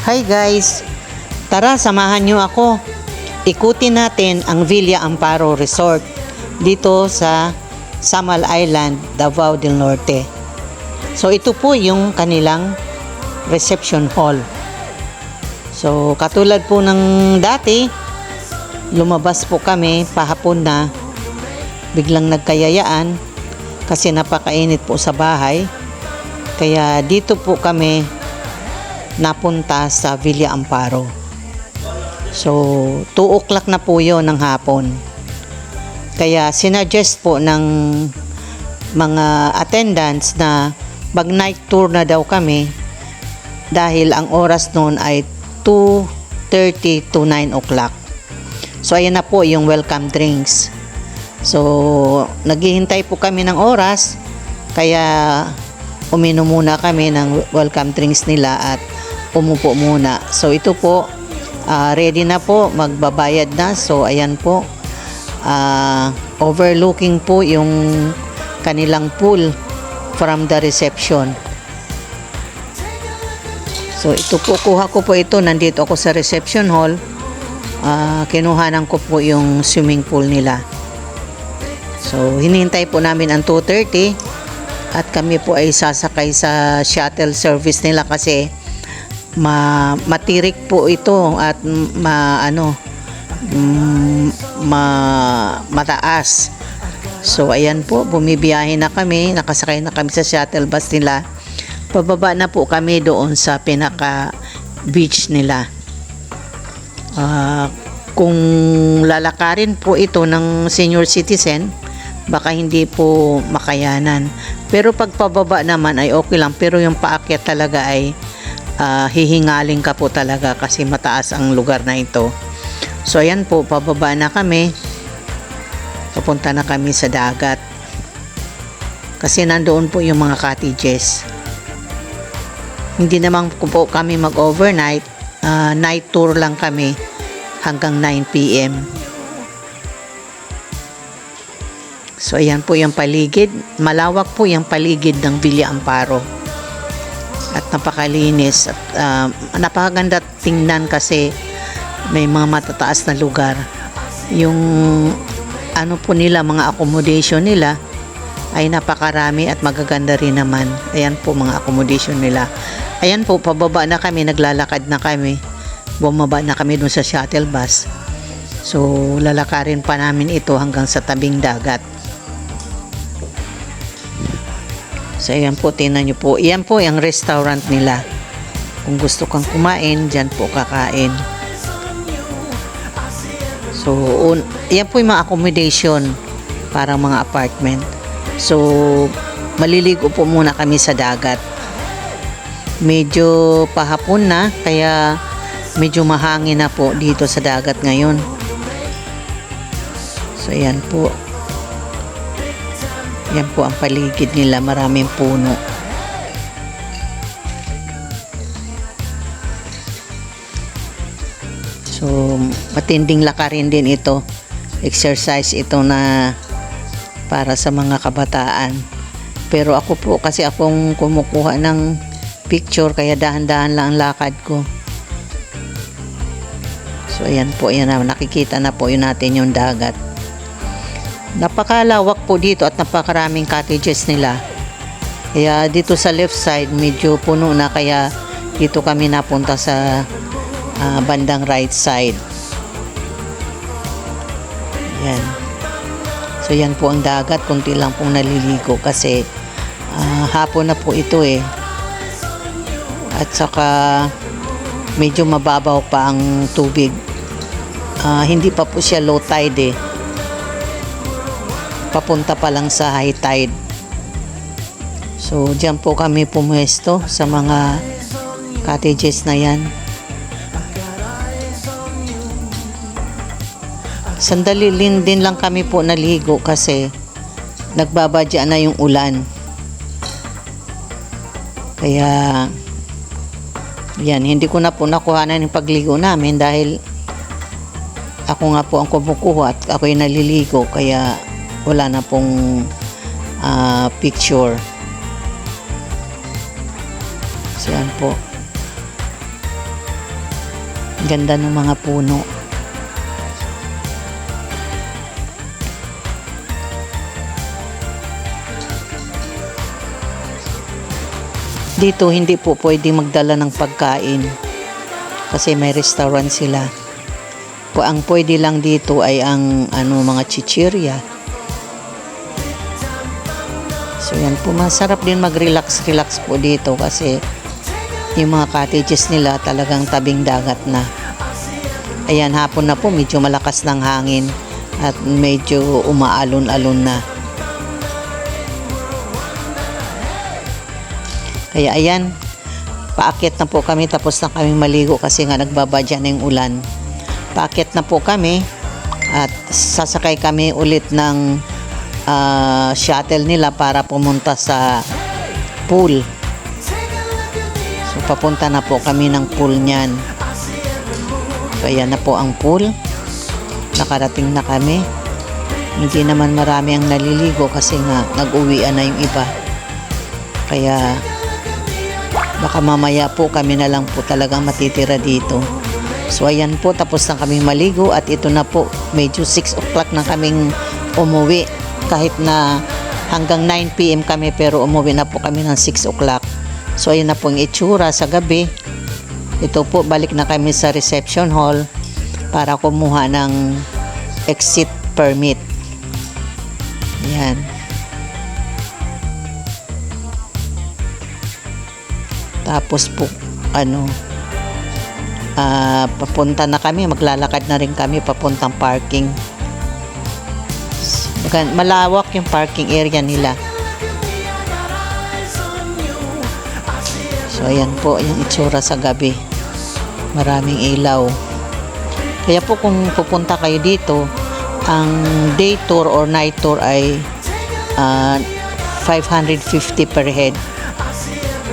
Hi guys! Tara, samahan nyo ako. Ikutin natin ang Villa Amparo Resort dito sa Samal Island, Davao del Norte. So ito po yung kanilang reception hall. So katulad po ng dati, lumabas po kami pahapon na, biglang nagkayayaan kasi napakainit po sa bahay. Kaya dito po kami napunta sa Villa Amparo. So 2 o'clock na po yun ng hapon. Kaya sinuggest po ng mga attendants na mag night tour na daw kami dahil ang oras noon ay 2:30 to 9 o'clock. So ayan na po yung welcome drinks. So naghihintay po kami ng oras, kaya uminom muna kami ng welcome drinks nila at umupo muna. So ito po, ready na po, magbabayad na. So ayan po, overlooking po yung kanilang pool from the reception. So ito po, kuha ko po ito, nandito ako sa reception hall. Kinuhanan ko po yung swimming pool nila. So hinihintay po namin ang 2:30 at kami po ay sasakay sa shuttle service nila kasi matirik po ito at mataas. So ayan po, bumibiyahe na kami, nakasakay na kami sa shuttle bus nila. Pababa na po kami doon sa pinaka beach nila. Kung lalakarin po ito ng senior citizen, baka hindi po makayanan. Pero pag pababa naman ay okay lang, pero yung paakyat talaga ay hihingaling ka po talaga kasi mataas ang lugar na ito. So ayan po, pababa na kami, papunta na kami sa dagat kasi nandoon po yung mga cottages. Hindi naman po kami mag overnight, night tour lang kami hanggang 9 PM. So ayan po yung paligid, malawak po yung paligid ng Villa Amparo at napakalinis at napakaganda tingnan kasi may mga matataas na lugar. Yung ano po nila, mga accommodation nila ay napakarami at magaganda rin naman. Ayan po mga accommodation nila. Ayan po, pababa na kami, naglalakad na kami, bumaba na kami dun sa shuttle bus. So lalakarin pa namin ito hanggang sa tabing dagat. So ayan po, tingnan nyo po, ayan po yung restaurant nila. Kung gusto kang kumain, dyan po kakain. So ayan po yung mga accommodation para mga apartment. So maliligo po muna kami sa dagat. Medyo pahapon na, kaya medyo mahangin na po dito sa dagat ngayon. So ayan po, yan po ang paligid nila, maraming puno. So matinding lakarin din ito, exercise ito na para sa mga kabataan. Pero ako po, kasi akong kumukuha ng picture, kaya dahan-dahan lang ang lakad ko. So ayan po, ayan na, nakikita na po yun natin yung dagat. Napakalawak po dito at napakaraming cottages nila. Kaya dito sa left side medyo puno na, kaya dito kami napunta sa bandang right side. Yan. So yan po ang dagat, kunti lang pong naliligo kasi hapon na po ito eh. At saka medyo mababaw pa ang tubig. Hindi pa po siya low tide eh. Papunta pa lang sa high tide. So diyan po kami pumuesto sa mga cottages na yan. Sandali din lang kami po naligo kasi nagbabadya na yung ulan. Kaya yan, hindi ko na po nakuhanan yung pagligo namin dahil ako nga po ang kumukuha at ako yung naliligo, kaya wala na pong picture. So yan po. Ganda ng mga puno. Dito hindi po pwede magdala ng pagkain kasi may restaurant sila. Ang pwede lang dito ay ang mga chichirya. So yan po, masarap din mag-relax po dito kasi yung mga cottages nila talagang tabing dagat na. Ayan, hapon na po, medyo malakas ng hangin at medyo umaalon-alon na. Kaya ayan, paakyat na po kami, tapos na kami maligo kasi nga nagbabadya na yung ulan. Paakyat na po kami at sasakay kami ulit ng shuttle nila para pumunta sa pool. So papunta na po kami ng pool niyan. So ayan na po ang pool. Nakarating na kami. Hindi naman marami ang naliligo kasi nga nag-uwian na yung iba. Kaya baka mamaya po kami na lang po talagang matitira dito. So ayan po, tapos na kami maligo at ito na po, medyo 6 o'clock na kaming umuwi. Kahit na hanggang 9 PM kami, pero umuwi na po kami ng 6 o'clock. So ayan na po ang itsura sa gabi. Ito po, balik na kami sa reception hall para kumuha ng exit permit. Ayan. Tapos po, papunta na kami, maglalakad na rin kami papuntang parking. Malawak yung parking area nila. So ayan po yung itsura sa gabi. Maraming ilaw. Kaya po kung pupunta kayo dito, ang day tour or night tour ay 550 per head.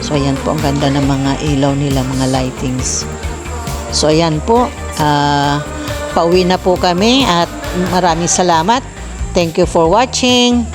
So ayan po, ang ganda ng mga ilaw nila, mga lightings. So ayan po, pauwi na po kami at maraming salamat. Thank you for watching.